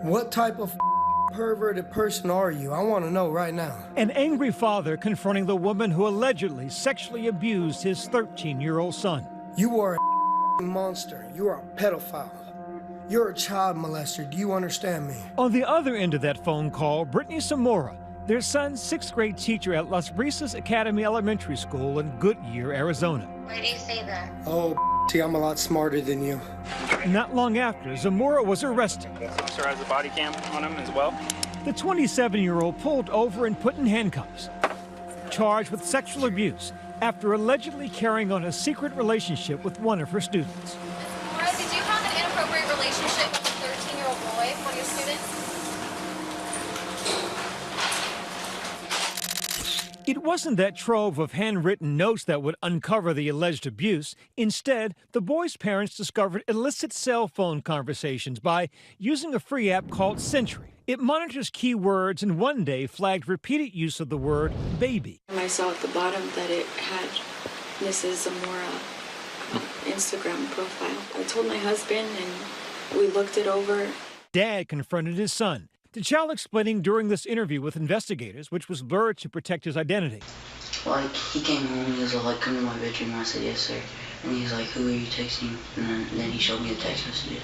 What type of perverted person are you? I want to know right now. An angry father confronting the woman who allegedly sexually abused his 13-year-old son. You are a monster. You are a pedophile. You're a child molester. Do you understand me? On the other end of that phone call, Brittany Zamora, their son's 6th grade teacher at Las Brisas Academy Elementary School in Goodyear, Arizona. Why do you say that? Oh, see, I'm a lot smarter than you. Not long after, Zamora was arrested. This officer has a body cam on him as well. The 27-year-old pulled over and put in handcuffs, charged with sexual abuse after allegedly carrying on a secret relationship with one of her students. Laura, did you have an inappropriate relationship with a 13-year-old boy, one of your students? It wasn't that trove of handwritten notes that would uncover the alleged abuse. Instead, the boy's parents discovered illicit cell phone conversations by using a free app called Sentry. It monitors keywords and one day flagged repeated use of the word baby. I saw at the bottom that it had Mrs. Zamora Instagram profile. I told my husband and we looked it over. Dad confronted his son. The child explaining during this interview with investigators, which was blurred to protect his identity. Like, he came home, he was like, come to my bedroom. I said, yes, sir. And he was like, who are you texting? And then he showed me the text messages.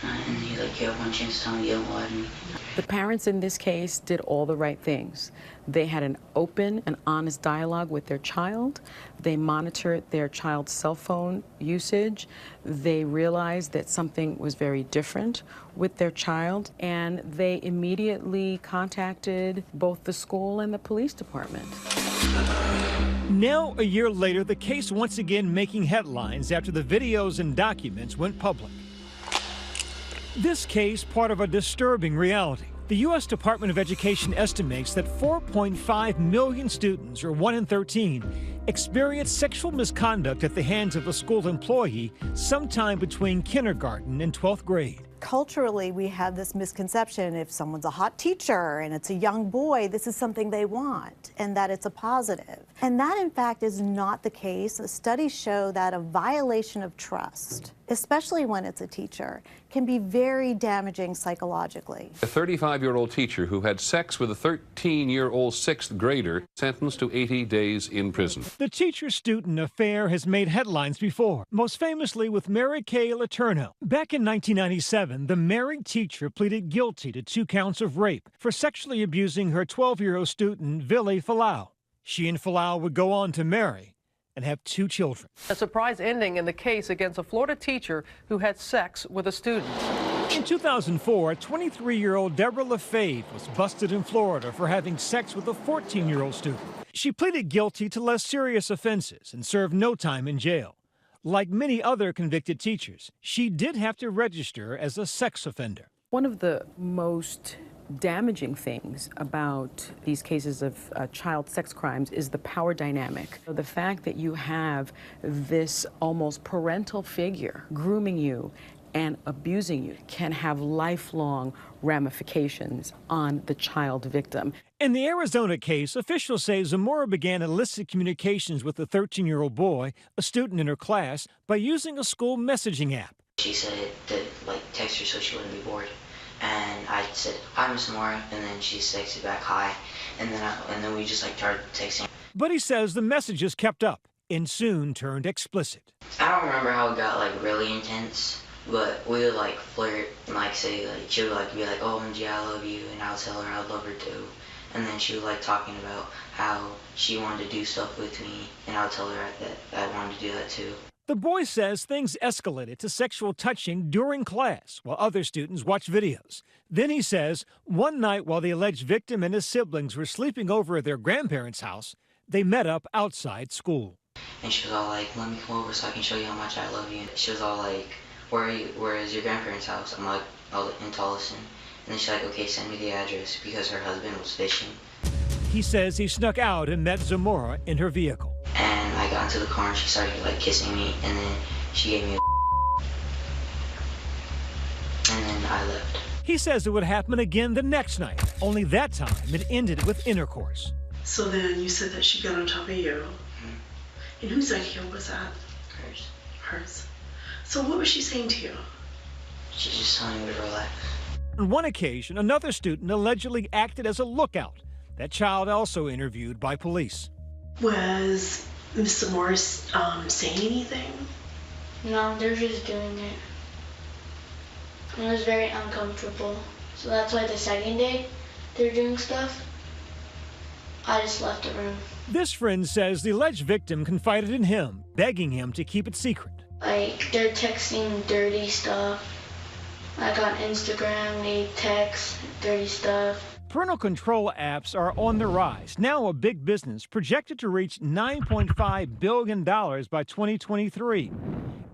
And he like, you have one chance to tell me you don't lie to me. The parents in this case did all the right things. They had an open and honest dialogue with their child. They monitored their child's cell phone usage. They realized that something was very different with their child, and they immediately contacted both the school and the police department. Now, a year later, the case once again making headlines after the videos and documents went public. This case, part of a disturbing reality. The U.S. Department of Education estimates that 4.5 million students, or 1 in 13, experience sexual misconduct at the hands of a school employee sometime between kindergarten and 12th grade. Culturally, we have this misconception if someone's a hot teacher and it's a young boy, this is something they want and that it's a positive. And that, in fact, is not the case. Studies show that a violation of trust, especially when it's a teacher, can be very damaging psychologically. A 35-year-old teacher who had sex with a 13-year-old 6th grader sentenced to 80 days in prison. The teacher-student affair has made headlines before, most famously with Mary Kay Letourneau. Back in 1997, the married teacher pleaded guilty to 2 counts of rape for sexually abusing her 12-year-old student, Vili Falau. She and Falau would go on to marry and have 2 children. A surprise ending in the case against a Florida teacher who had sex with a student. In 2004, 23-year-old Deborah LaFave was busted in Florida for having sex with a 14-year-old student. She pleaded guilty to less serious offenses and served no time in jail. Like many other convicted teachers, she did have to register as a sex offender. One of the most damaging things about these cases of child sex crimes is the power dynamic. So the fact that you have this almost parental figure grooming you and abusing you can have lifelong ramifications on the child victim. In the Arizona case, officials say Zamora began illicit communications with the 13-year-old boy, a student in her class, by using a school messaging app. She said to like text her so she wouldn't be bored. And I said, hi, Miss Zamora, and then she texted back, hi, and then we just like started texting. But he says the messages kept up and soon turned explicit. I don't remember how it got like really intense, but we would like flirt and like say like she would like be like, oh, MG, I love you, and I'll tell her I love her too. And then she was like talking about how she wanted to do stuff with me, and I'll tell her that I wanted to do that too. The boy says things escalated to sexual touching during class while other students watched videos. Then he says one night while the alleged victim and his siblings were sleeping over at their grandparents' house, they met up outside school. And she was all like, let me come over so I can show you how much I love you. She was all like, where is your grandparents' house? I'm like, oh, in Tolleson. And then she's like, okay, send me the address, because her husband was fishing. He says he snuck out and met Zamora in her vehicle. And I got into the car and she started like kissing me, and then she gave me and then I left. He says it would happen again the next night, only that time it ended with intercourse. So then you said that she got on top of you. Mm-hmm. And whose idea was that? Hers. Hers. So what was she saying to you? She's just telling me to relax. On one occasion, another student allegedly acted as a lookout. That child also interviewed by police. Was Mr. Morris saying anything? No, they're just doing it. It was very uncomfortable. So that's why the second day they're doing stuff, I just left the room. This friend says the alleged victim confided in him, begging him to keep it secret. Like, they're texting dirty stuff. Like on Instagram, they text dirty stuff. Parental control apps are on the rise, now a big business projected to reach $9.5 billion by 2023.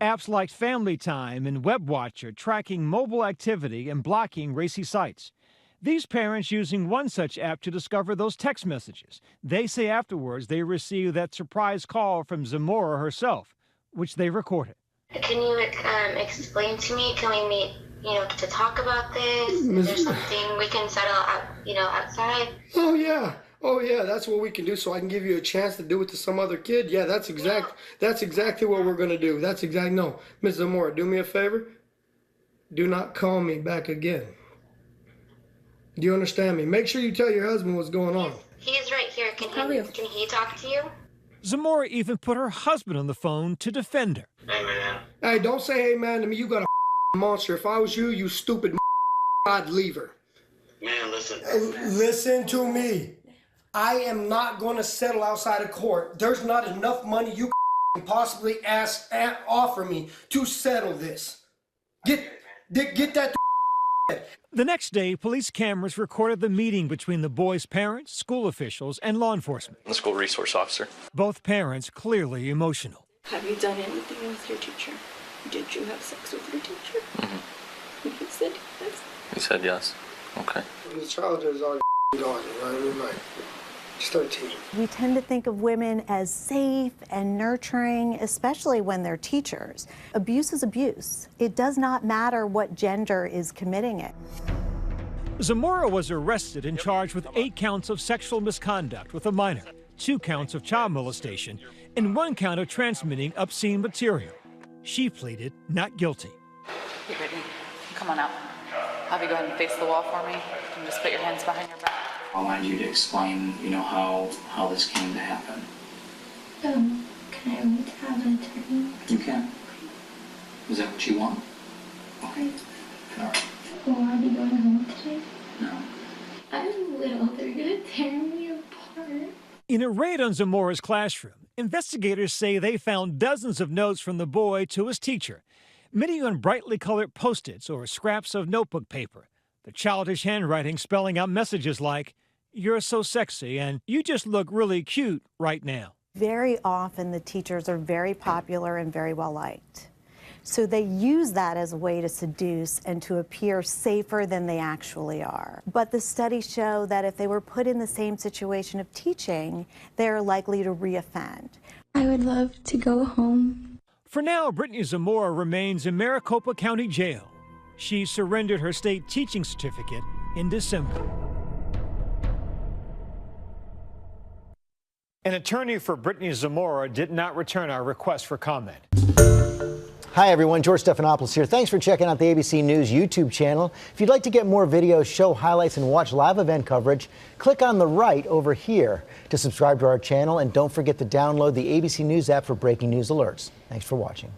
Apps like Family Time and WebWatcher tracking mobile activity and blocking racy sites. These parents using one such app to discover those text messages. They say afterwards they received that surprise call from Zamora herself, which they recorded. Can you explain to me, can we meet, to talk about this? Is there something we can settle out, outside? Oh yeah, that's what we can do, so I can give you a chance to do it to some other kid. Yeah, that's exactly what we're gonna do. No, Ms. Zamora, do me a favor. Do not call me back again. Do you understand me? Make sure you tell your husband what's going on. He's right here. Can he talk to you? Zamora even put her husband on the phone to defend her. Hey, man. Hey, don't say hey man to me. You got a monster. If I was you stupid I'd leave her. Man, listen. Listen to me. I am not going to settle outside of court. There's not enough money you can possibly offer me to settle this. Get that. The next day, police cameras recorded the meeting between the boy's parents, school officials, and law enforcement. The school resource officer. Both parents clearly emotional. Have you done anything with your teacher? Did you have sex with your teacher? Mm-hmm. He said yes. He said yes. Okay. The child is already gone, right? She's 13. We tend to think of women as safe and nurturing, especially when they're teachers. Abuse is abuse. It does not matter what gender is committing it. Zamora was arrested and charged with 8 counts of sexual misconduct with a minor, 2 counts of child molestation, and 1 count of transmitting obscene material. She pleaded not guilty. Hey, Brittany, come on out. Have you go ahead and face the wall for me and just put your hands behind your back. I wanted you to explain, how this came to happen. Can I wait to have an attorney? You can. Is that what you want? Okay. All right. Will I be going home today? No. I'm little. They're gonna tear me apart. In a raid on Zamora's classroom, investigators say they found dozens of notes from the boy to his teacher, many on brightly colored Post-its or scraps of notebook paper. The childish handwriting spelling out messages like, "You're so sexy," and "You just look really cute right now." Very often the teachers are very popular and very well liked. So they use that as a way to seduce and to appear safer than they actually are. But the studies show that if they were put in the same situation of teaching, they're likely to reoffend. I would love to go home. For now, Brittany Zamora remains in Maricopa County Jail. She surrendered her state teaching certificate in December. An attorney for Brittany Zamora did not return our request for comment. Hi everyone, George Stephanopoulos here. Thanks for checking out the ABC News YouTube channel. If you'd like to get more videos, show highlights, and watch live event coverage, click on the right over here to subscribe to our channel, and don't forget to download the ABC News app for breaking news alerts. Thanks for watching.